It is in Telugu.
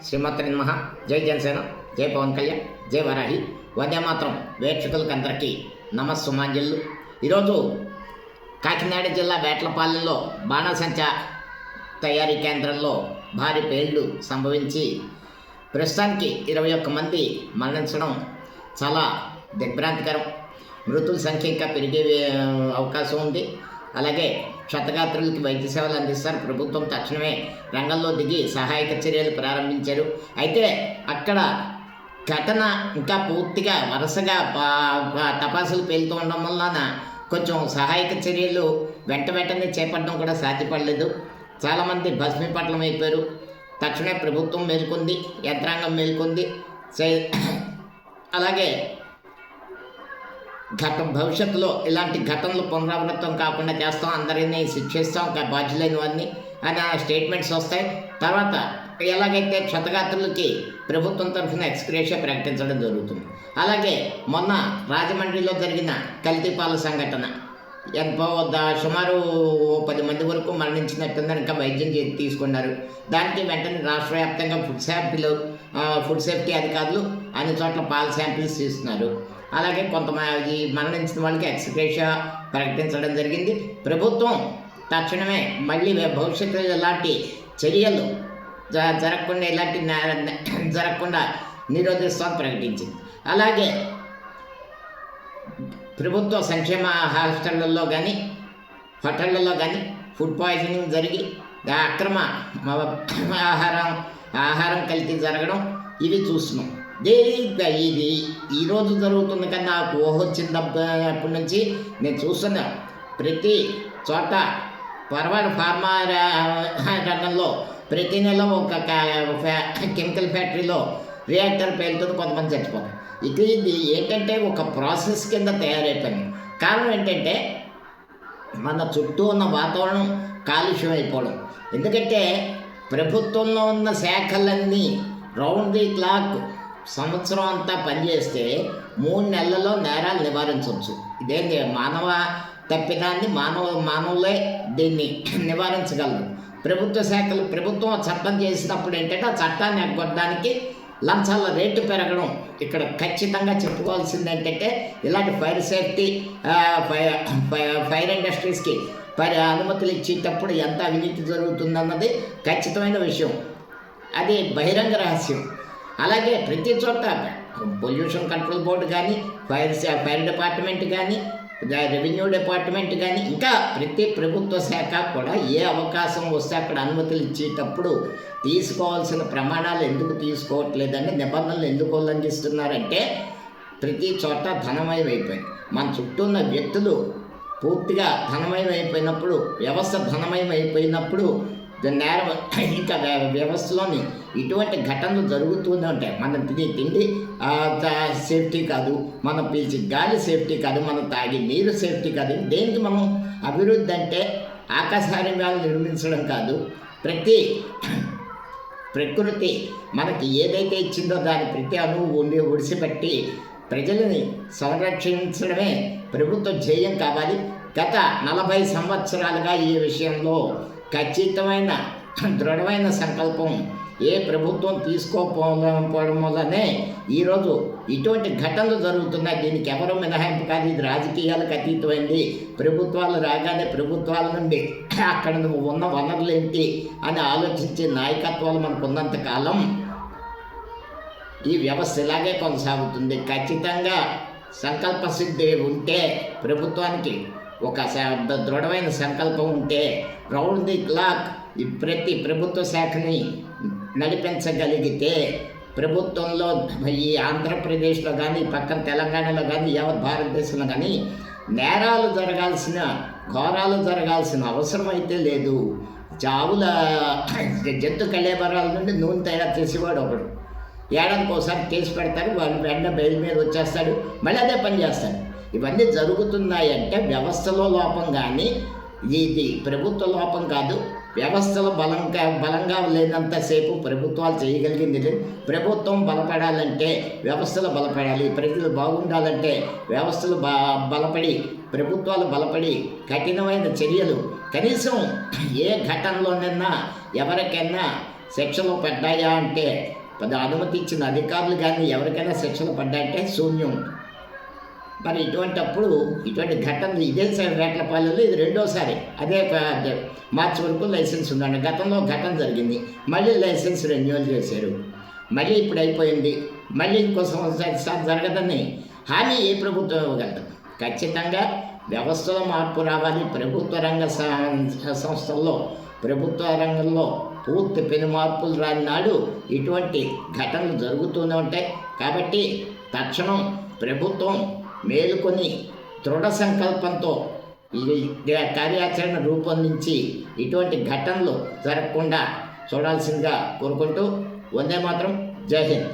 శ్రీమాత్రి నమః. జై జనసేన, జై పవన్ కళ్యాణ్, జై వరాహి. వందే మాత్రం వీక్షకులకు అందరికీ నమస్సుమాంజలు. ఈరోజు కాకినాడ జిల్లా వేట్లపాలెంలో బాణసంచా తయారీ కేంద్రంలో భారీ పేలుడు సంభవించి ప్రస్తుతానికి 21 మంది మరణించడం చాలా దిగ్భ్రాంతికరం. మృతుల సంఖ్య ఇంకా పెరిగే అవకాశం ఉంది. అలాగే క్షతగాత్రులకి వైద్య సేవలు అందిస్తారు. ప్రభుత్వం తక్షణమే రంగంలో దిగి సహాయక చర్యలు ప్రారంభించారు. అయితే అక్కడ ఘటన ఇంకా పూర్తిగా వరుసగా టపాసులు పేలుతూ ఉండడం వలన కొంచెం సహాయక చర్యలు వెంటనే చేపట్టడం కూడా సాధ్యపడలేదు. చాలామంది భస్మీపట్నం అయిపోయారు. తక్షణమే ప్రభుత్వం మేల్కొంది, యంత్రాంగం మేల్కొంది. అలాగే భవిష్యత్తులో ఇలాంటి ఘటనలు పునరావృతం కాకుండా చేస్తాం, అందరినీ శిక్షిస్తాం, బాధ్యులైన వారిని అని స్టేట్మెంట్స్ వస్తాయి. తర్వాత ఎలాగైతే క్షతగాత్రులకి ప్రభుత్వం తరఫున ఎక్స్గ్రేషియా ప్రకటించడం జరుగుతుంది. అలాగే మొన్న రాజమండ్రిలో జరిగిన కల్తీపాల సంఘటన సుమారు 10 మంది వరకు మరణించినట్టుందని ఇంకా వైద్యం తీసుకున్నారు. దానికి వెంటనే రాష్ట్ర వ్యాప్తంగా ఫుడ్ సేఫ్టీ అధికారులు అన్ని చోట్ల పాల శాంపిల్స్ తీస్తున్నారు. అలాగే కొంతమంది మరణించిన వాళ్ళకి ఎక్స్గ్రేషియా ప్రకటించడం జరిగింది. ప్రభుత్వం తక్షణమే మళ్ళీ భవిష్యత్తులో ఎలాంటి చర్యలు జరగకుండా జరగకుండా నిరోధిస్తామని ప్రకటించింది. అలాగే ప్రభుత్వ సంక్షేమ హాస్టళ్లలో కానీ హోటళ్లలో కానీ ఫుడ్ పాయిజనింగ్ జరిగి అక్రమ ఆహారం కల్తీ జరగడం ఇవి చూస్తున్నాం. ఇది ఈరోజు జరుగుతుంది కానీ నాకు ఊహ వచ్చినప్పటి నుంచి నేను చూస్తున్నా. ప్రతి చోట ఫార్మా రంగంలో ప్రతి నెల ఒక కెమికల్ ఫ్యాక్టరీలో రియాక్టర్ పేలుతుంది, కొంతమంది చచ్చిపోతారు. ఇది ఏంటంటే ఒక ప్రాసెస్ కింద తయారైపోయింది. కారణం ఏంటంటే మన చుట్టూ ఉన్న వాతావరణం కాలుష్యం అయిపోవడం. ఎందుకంటే ప్రభుత్వంలో ఉన్న శాఖలన్నీ రౌండ్ ది క్లాక్ సంవత్సరం అంతా పనిచేస్తే 3 నెలల్లో నేరాలు నివారించవచ్చు. ఇదేంటి మానవ తప్పిదాన్ని మానవులే దీన్ని నివారించగలరు. ప్రభుత్వ శాఖలు ప్రభుత్వం చట్టం చేసినప్పుడు ఏంటంటే ఆ చట్టాన్ని ఎగ్గొట్టడానికి లంచాల రేటు పెరగడం. ఇక్కడ ఖచ్చితంగా చెప్పుకోవాల్సింది ఏంటంటే ఇలాంటి ఫైర్ సేఫ్టీ ఫైర్ ఇండస్ట్రీస్కి అనుమతులు ఇచ్చేటప్పుడు ఎంత అవినీతి జరుగుతుందన్నది ఖచ్చితమైన విషయం, అది బహిరంగ రహస్యం. అలాగే ప్రతి చోట పొల్యూషన్ కంట్రోల్ బోర్డు కానీ ఫైర్ డిపార్ట్మెంట్ కానీ రెవెన్యూ డిపార్ట్మెంట్ కానీ ఇంకా ప్రతి ప్రభుత్వ శాఖ కూడా ఏ అవకాశం వస్తే అక్కడ అనుమతులు ఇచ్చేటప్పుడు తీసుకోవాల్సిన ప్రమాణాలు ఎందుకు తీసుకోవట్లేదంటే నిబంధనలు ఎందుకు ఉల్లంఘిస్తున్నారంటే ప్రతి చోట ధనమయం అయిపోయింది. మన చుట్టూ ఉన్న వ్యక్తులు పూర్తిగా ధనమయం అయిపోయినప్పుడు, వ్యవస్థ ధనమయం అయిపోయినప్పుడు నేరం ఇంకా వ్యవస్థలోని ఇటువంటి ఘటనలు జరుగుతూనే ఉంటాయి. మనం తిండి సేఫ్టీ కాదు, మనం పీల్చి గాలి సేఫ్టీ కాదు, మనం తాగి నీరు సేఫ్టీ కాదు. దేనికి మనం అభివృద్ధి అంటే ఆకాశహార్యాలు నిర్మించడం కాదు. ప్రకృతి మనకి ఏదైతే ఇచ్చిందో దాని ప్రతి అణువు ఒడిసిపెట్టి ప్రజలని సంరక్షించడమే ప్రభుత్వ ధ్యేయం కావాలి. గత 40 సంవత్సరాలుగా ఈ విషయంలో ఖచ్చితమైన దృఢమైన సంకల్పం ఏ ప్రభుత్వం తీసుకోకపోవడం వల్లనే ఈరోజు ఇటువంటి ఘటనలు జరుగుతున్నాయి. దీనికి ఎవరు మినహాయింపు కాదు. ఇది రాజకీయాలకు అతీతమైంది. ప్రభుత్వాలు రాగానే ప్రభుత్వాల నుండి అక్కడ ఉన్న వనరులు ఏంటి అని ఆలోచించే నాయకత్వాలు మనకు ఉన్నంత కాలం ఈ వ్యవస్థ ఇలాగే కొనసాగుతుంది. ఖచ్చితంగా సంకల్ప సిద్ధి ఉంటే, ప్రభుత్వానికి ఒక దృఢమైన సంకల్పం ఉంటే రౌండ్ ది క్లాక్ ప్రతి ప్రభుత్వ శాఖని నడిపించగలిగితే ప్రభుత్వంలో ఈ ఆంధ్రప్రదేశ్లో కానీ పక్కన తెలంగాణలో కానీ యావత్ భారతదేశంలో కానీ నేరాలు ఘోరాలు జరగాల్సిన అవసరం అయితే లేదు. జంతు కళేబరాల నుండి నూనె తయారు చేసేవాడు ఒకడు ఏడాదికి ఒకసారి కేసు పెడతారు, వాళ్ళు వెంటనే బెయిల్ మీద వచ్చేస్తాడు, మళ్ళీ అదే పని చేస్తాడు. ఇవన్నీ జరుగుతున్నాయంటే వ్యవస్థలో లోపం, కానీ ఇది ప్రభుత్వ లోపం కాదు. వ్యవస్థలు బలంగా లేనంతసేపు ప్రభుత్వాలు చేయగలిగింది లేదు. ప్రభుత్వం బలపడాలంటే వ్యవస్థలు బలపడాలి. ప్రజలు బాగుండాలంటే వ్యవస్థలు బలపడి ప్రభుత్వాలు బలపడి కఠినమైన చర్యలు కనీసం ఏ ఘటనలోనైనా ఎవరికైనా శిక్షలు పడ్డాయా అంటే అనుమతి ఇచ్చిన అధికారులు కానీ ఎవరికైనా శిక్షలు పడ్డాయంటే శూన్యం. మరి ఇటువంటి ఘటనలు ఇదే వేటలపాలెంలో ఇది రెండోసారి. అదే మార్చి వరకు లైసెన్స్ ఉందండి. గతంలో ఘటన జరిగింది, మళ్ళీ లైసెన్స్ రెన్యువల్ చేశారు, మళ్ళీ ఇప్పుడు అయిపోయింది, మళ్ళీ ఇంకో సంవత్సరం జరగదని హామీ ఏ ప్రభుత్వం ఇవ్వగలదు? ఖచ్చితంగా వ్యవస్థలో మార్పు రావాలి. ప్రభుత్వ రంగ సంస్థల్లో ప్రభుత్వ రంగంలో పూర్తి పెను మార్పులు రాని నాడు ఇటువంటి ఘటనలు జరుగుతూనే ఉంటాయి. కాబట్టి తక్షణం ప్రభుత్వం మేలుకొని దృఢ సంకల్పంతో ఈ కార్యాచరణ రూపొందించి ఇటువంటి ఘటనలు జరగకుండా చూడాల్సిందిగా కోరుకుంటూ వందే మాత్రం. జై హింద్.